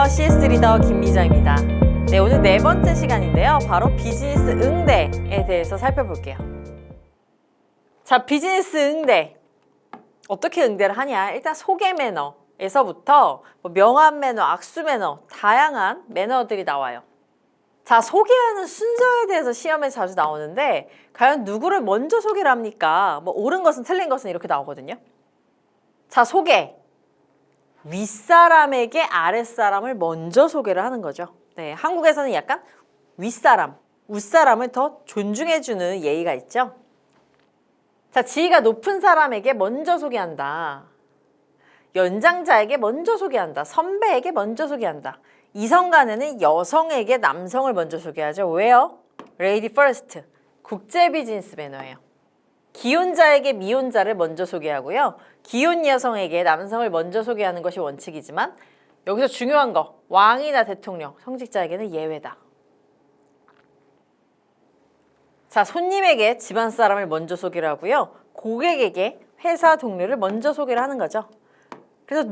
안녕하세요. CS 리더 김미정입니다. 네, 오늘 네 번째 시간인데요. 바로 비즈니스 응대에 대해서 살펴볼게요. 자, 비즈니스 응대. 어떻게 응대를 하냐? 일단 소개 매너에서부터 명함 매너, 악수 매너, 다양한 매너들이 나와요. 자, 소개하는 순서에 대해서 시험에 자주 나오는데 과연 누구를 먼저 소개를 합니까? 뭐 옳은 것은 틀린 것은 이렇게 나오거든요. 자, 소개. 윗사람에게 아랫사람을 먼저 소개를 하는 거죠. 네, 한국에서는 약간 윗사람, 윗사람을 더 존중해주는 예의가 있죠. 자, 지위가 높은 사람에게 먼저 소개한다. 연장자에게 먼저 소개한다. 선배에게 먼저 소개한다. 이성 간에는 여성에게 남성을 먼저 소개하죠. 왜요? Lady first. 국제 비즈니스 매너예요. 기혼자에게 미혼자를 먼저 소개하고요. 기혼 여성에게 남성을 먼저 소개하는 것이 원칙이지만 여기서 중요한 거, 왕이나 대통령, 성직자에게는 예외다. 자, 손님에게 집안 사람을 먼저 소개를 하고요. 고객에게 회사 동료를 먼저 소개를 하는 거죠. 그래서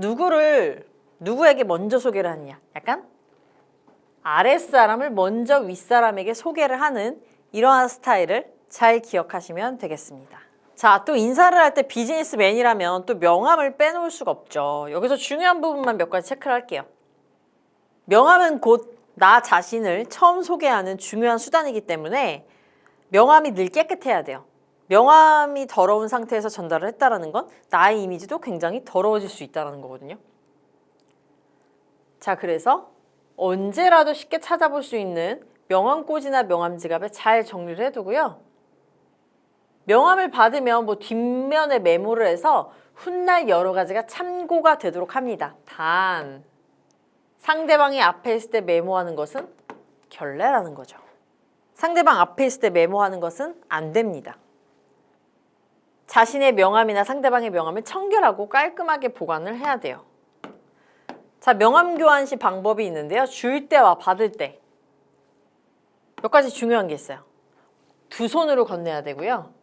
누구에게 먼저 소개를 하느냐? 약간 아랫사람을 먼저 윗사람에게 소개를 하는 이러한 스타일을 잘 기억하시면 되겠습니다. 자, 또 인사를 할 때 비즈니스맨이라면 또 명함을 빼놓을 수가 없죠. 여기서 중요한 부분만 몇 가지 체크를 할게요. 명함은 곧 나 자신을 처음 소개하는 중요한 수단이기 때문에 명함이 늘 깨끗해야 돼요. 명함이 더러운 상태에서 전달을 했다는 건 나의 이미지도 굉장히 더러워질 수 있다는 거거든요. 자, 그래서 언제라도 쉽게 찾아볼 수 있는 명함꽂이나 명함 지갑에 잘 정리를 해두고요. 명함을 받으면 뭐 뒷면에 메모를 해서 훗날 여러 가지가 참고가 되도록 합니다. 단, 상대방이 앞에 있을 때 메모하는 것은 결례라는 거죠. 상대방 앞에 있을 때 메모하는 것은 안 됩니다. 자신의 명함이나 상대방의 명함을 청결하고 깔끔하게 보관을 해야 돼요. 자, 명함 교환 시 방법이 있는데요. 줄 때와 받을 때 몇 가지 중요한 게 있어요. 두 손으로 건네야 되고요.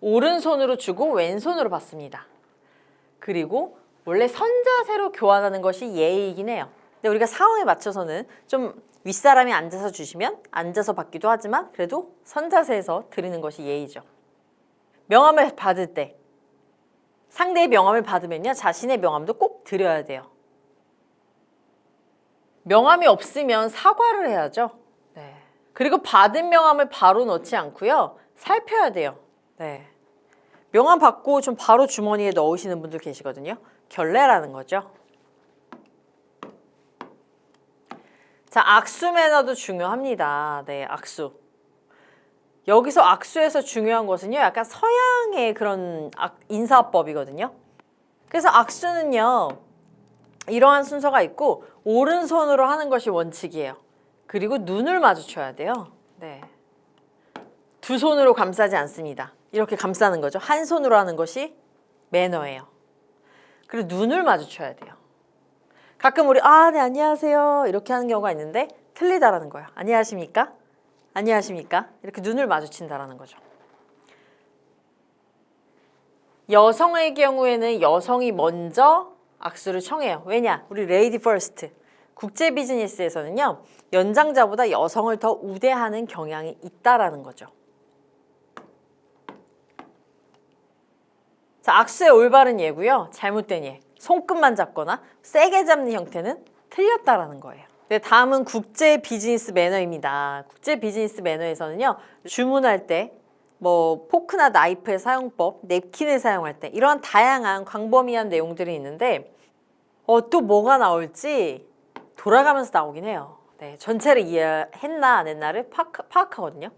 오른손으로 주고 왼손으로 받습니다. 그리고 원래 선자세로 교환하는 것이 예의이긴 해요. 근데 우리가 상황에 맞춰서는 좀 윗사람이 앉아서 주시면 앉아서 받기도 하지만 그래도 선자세에서 드리는 것이 예의죠. 명함을 받을 때 상대의 명함을 받으면요. 자신의 명함도 꼭 드려야 돼요. 명함이 없으면 사과를 해야죠. 네. 그리고 받은 명함을 바로 넣지 않고요. 살펴야 돼요. 네. 명함 받고 좀 바로 주머니에 넣으시는 분들 계시거든요. 결례라는 거죠. 자, 악수 매너도 중요합니다. 네, 악수. 여기서 악수에서 중요한 것은요. 약간 서양의 그런 인사법이거든요. 그래서 악수는요. 이러한 순서가 있고 오른손으로 하는 것이 원칙이에요. 그리고 눈을 마주쳐야 돼요. 네. 두 손으로 감싸지 않습니다. 이렇게 감싸는 거죠. 한 손으로 하는 것이 매너예요. 그리고 눈을 마주쳐야 돼요. 가끔 우리 네, 안녕하세요 이렇게 하는 경우가 있는데 틀리다라는 거예요. 안녕하십니까? 안녕하십니까? 이렇게 눈을 마주친다라는 거죠. 여성의 경우에는 여성이 먼저 악수를 청해요. 왜냐? 우리 레이디 퍼스트. 국제 비즈니스에서는요. 연장자보다 여성을 더 우대하는 경향이 있다라는 거죠. 자, 악수의 올바른 예고요. 잘못된 예. 손끝만 잡거나 세게 잡는 형태는 틀렸다라는 거예요. 네, 다음은 국제 비즈니스 매너입니다. 국제 비즈니스 매너에서는요. 주문할 때 뭐 포크나 나이프의 사용법, 냅킨을 사용할 때 이러한 다양한 광범위한 내용들이 있는데 또 뭐가 나올지 돌아가면서 나오긴 해요. 네, 전체를 이해했나 안 했나를 파악하거든요.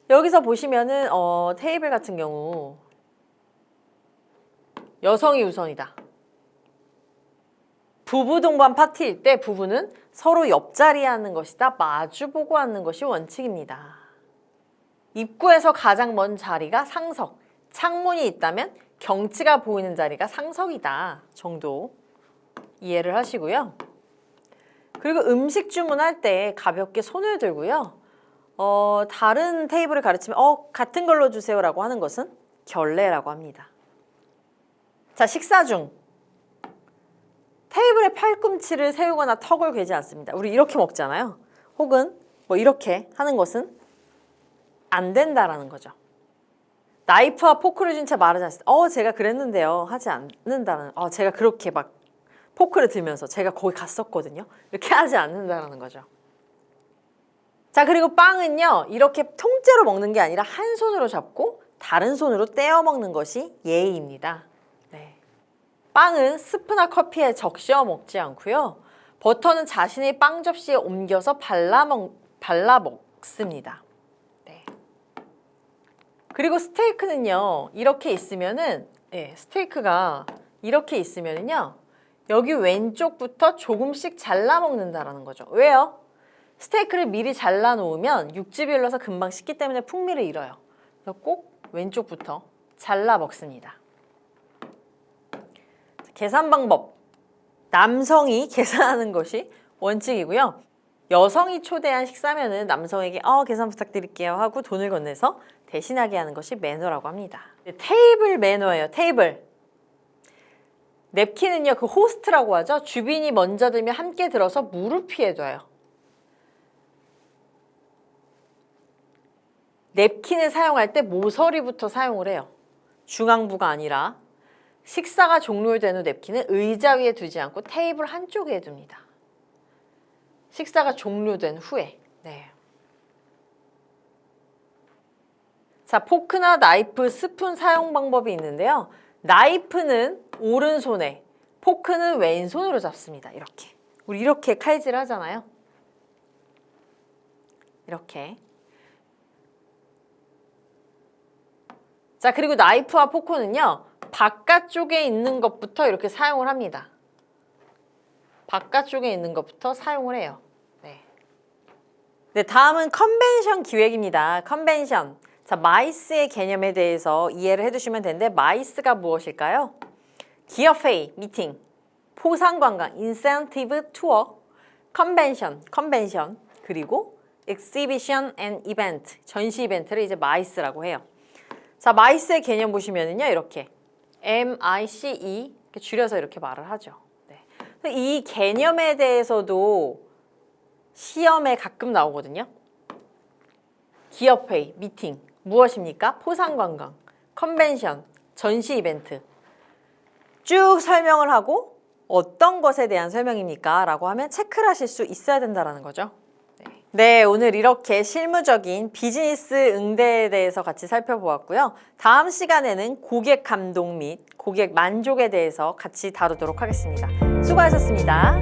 여기서 보시면은 테이블 같은 경우 여성이 우선이다. 부부 동반 파티일 때 부부는 서로 옆자리에 앉는 것이다. 마주보고 앉는 것이 원칙입니다. 입구에서 가장 먼 자리가 상석, 창문이 있다면 경치가 보이는 자리가 상석이다 정도 이해를 하시고요. 그리고 음식 주문할 때 가볍게 손을 들고요. 다른 테이블을 가르치면 같은 걸로 주세요라고 하는 것은 결례라고 합니다. 자, 식사 중 테이블에 팔꿈치를 세우거나 턱을 괴지 않습니다. 우리 이렇게 먹잖아요. 혹은 뭐 이렇게 하는 것은 안 된다라는 거죠. 나이프와 포크를 준 채 말하지 않습니다. 제가 그랬는데요. 하지 않는다는. 제가 그렇게 막 포크를 들면서 제가 거기 갔었거든요. 이렇게 하지 않는다라는 거죠. 자, 그리고 빵은요. 이렇게 통째로 먹는 게 아니라 한 손으로 잡고 다른 손으로 떼어 먹는 것이 예의입니다. 네. 빵은 스프나 커피에 적셔 먹지 않고요. 버터는 자신의 빵 접시에 옮겨서 발라 먹습니다. 네. 그리고 스테이크는요. 이렇게 있으면은 스테이크가 이렇게 있으면은요. 여기 왼쪽부터 조금씩 잘라 먹는다라는 거죠. 왜요? 스테이크를 미리 잘라 놓으면 육즙이 흘러서 금방 식기 때문에 풍미를 잃어요. 그래서 꼭 왼쪽부터 잘라 먹습니다. 계산 방법. 남성이 계산하는 것이 원칙이고요. 여성이 초대한 식사면은 남성에게 계산 부탁드릴게요 하고 돈을 건네서 대신하게 하는 것이 매너라고 합니다. 테이블 매너예요. 테이블. 냅킨은요, 그 호스트라고 하죠. 주빈이 먼저 들면 함께 들어서 무릎 위에 둬요. 냅킨을 사용할 때 모서리부터 사용을 해요. 중앙부가 아니라 식사가 종료된 후 냅킨은 의자 위에 두지 않고 테이블 한쪽에 둡니다. 식사가 종료된 후에. 네. 자, 포크나 나이프, 스푼 사용 방법이 있는데요. 나이프는 오른손에, 포크는 왼손으로 잡습니다. 이렇게. 우리 이렇게 칼질 하잖아요. 이렇게. 자, 그리고 나이프와 포크는요. 바깥쪽에 있는 것부터 이렇게 사용을 합니다. 바깥쪽에 있는 것부터 사용을 해요. 네. 네, 다음은 컨벤션 기획입니다. 컨벤션. 자, 마이스의 개념에 대해서 이해를 해두시면 되는데 마이스가 무엇일까요? 기업 회의, 미팅, 포상 관광, 인센티브 투어, 컨벤션, 그리고 exhibition and event, 전시 이벤트를 이제 마이스라고 해요. 자, 마이스의 개념 보시면은요, 이렇게 MICE 이렇게 줄여서 이렇게 말을 하죠. 네. 이 개념에 대해서도 시험에 가끔 나오거든요. 기업회의, 미팅, 무엇입니까? 포상관광, 컨벤션, 전시 이벤트 쭉 설명을 하고 어떤 것에 대한 설명입니까? 라고 하면 체크를 하실 수 있어야 된다는 거죠. 네, 오늘 이렇게 실무적인 비즈니스 응대에 대해서 같이 살펴보았고요. 다음 시간에는 고객 감동 및 고객 만족에 대해서 같이 다루도록 하겠습니다. 수고하셨습니다.